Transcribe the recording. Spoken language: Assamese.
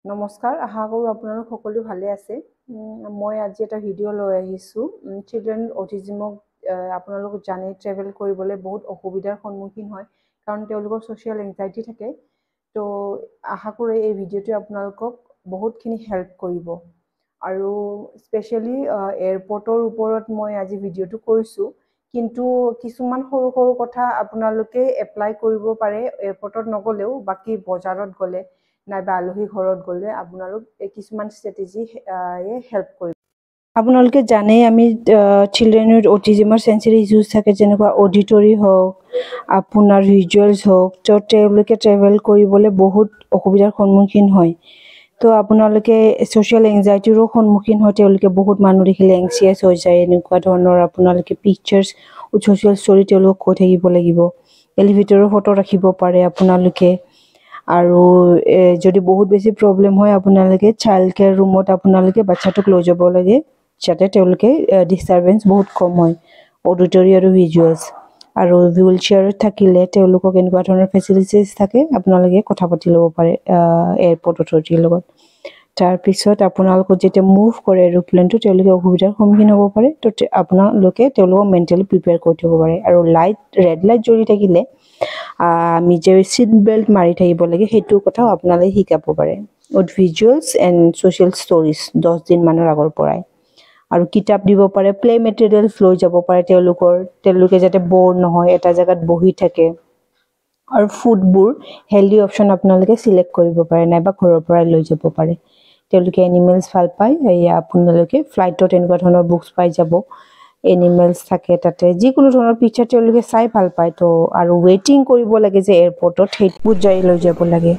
নমস্কাৰ, আশা কৰোঁ আপোনালোক সকলো ভালে আছে। মই আজি এটা ভিডিঅ' লৈ আহিছোঁ। চিলড্ৰেন অটিজিমক আপোনালোক জানে ট্ৰেভেল কৰিবলৈ বহুত অসুবিধাৰ সন্মুখীন হয়, কাৰণ তেওঁলোকৰ ছ'চিয়েল এংজাইটি থাকে। তো আশা কৰোঁ এই ভিডিঅ'টোৱে আপোনালোকক বহুতখিনি হেল্প কৰিব। আৰু স্পেচিয়েলি এয়াৰপৰ্টৰ ওপৰত মই আজি ভিডিঅ'টো কৰিছোঁ, কিন্তু কিছুমান সৰু সৰু কথা আপোনালোকে এপ্লাই কৰিব পাৰে এয়াৰপৰ্টত নগ'লেও, বাকী বজাৰত গ'লে নাইবা আলহী ঘৰত গ'লে আপোনালোক কিছুমান ষ্ট্ৰেটেজি হেল্প কৰিব। আপোনালোকে জানে আমি চিলড্ৰেনৰ অটিজিমৰ চেঞ্চুৰী ইছ্যুজ থাকে, যেনেকুৱা অডিটৰী হওক, আপোনাৰ ভিজুৱেলছ হওক। তো তেওঁলোকে ট্ৰেভেল কৰিবলৈ বহুত অসুবিধাৰ সন্মুখীন হয়। তো আপোনালোকে ছ'চিয়েল এংজাইটিৰো সন্মুখীন হয়, তেওঁলোকে বহুত মানুহ দেখিলে এংচিয়াছ হৈ যায়। এনেকুৱা ধৰণৰ আপোনালোকে পিকচাৰ্ছ ছ'চিয়েল ষ্টৰি তেওঁলোকক কৈ থাকিব লাগিব। এলিভেটৰৰ ফটো ৰাখিব পাৰে আপোনালোকে। আৰু যদি বহুত বেছি প্ৰব্লেম হয়, আপোনালোকে চাইল্ড কেয়াৰ ৰুমত আপোনালোকে বাচ্চাটোক লৈ যাব লাগে, যাতে তেওঁলোকে ডিষ্টাৰ্বেঞ্চ বহুত কম হয়, অডিটৰী আৰু ভিজুৱেলছ। আৰু হুইল চেয়াৰত থাকিলে তেওঁলোকক এনেকুৱা ধৰণৰ ফেচিলিটিছ থাকে, আপোনালোকে কথা পাতি ল'ব পাৰে এয়াৰপৰ্ট অথৰিটিৰ লগত। তাৰপিছত আপোনালোকক যেতিয়া মুভ কৰে এৰোপ্লেনটো, তেওঁলোকে অসুবিধাৰ সন্মুখীন হ'ব পাৰে। তো আপোনালোকে তেওঁলোকক মেণ্টেলি প্ৰিপেয়াৰ কৰি থ'ব পাৰে। আৰু ৰেড লাইট জ্বলি থাকিলে আমি যে ছিট বেল্ট মাৰি থাকিব লাগে, সেইটো কথাও আপোনালোকে শিকাব পাৰে। With visuals and social stories 10 দিনমানৰ আগৰ পৰাই। আৰু কিতাপ দিব পাৰে, প্লে মেটেৰিয়েলছ লৈ যাব পাৰে তেওঁলোকে যাতে ব'ৰ নহয়, এটা জেগাত বহি থাকে। আৰু ফুডবোৰ হেল্ডি অপশ্যন আপোনালোকে চিলেক্ট কৰিব পাৰে, নাইবা ঘৰৰ পৰাই লৈ যাব পাৰে। তেওঁলোকে এনিমেলছ ভাল পায়, আপোনালোকে ফ্লাইটত এনেকুৱা ধৰণৰ বুকছ পাই যাব। এনিমেলছ থাকে তাতে, যিকোনো ধৰণৰ পিকচাৰ তেওঁলোকে চাই ভাল পায়। তো আৰু ৱেইটিং কৰিব লাগে যে এয়াৰপৰ্টত, সেইটো জাৰি লৈ যাব লাগে।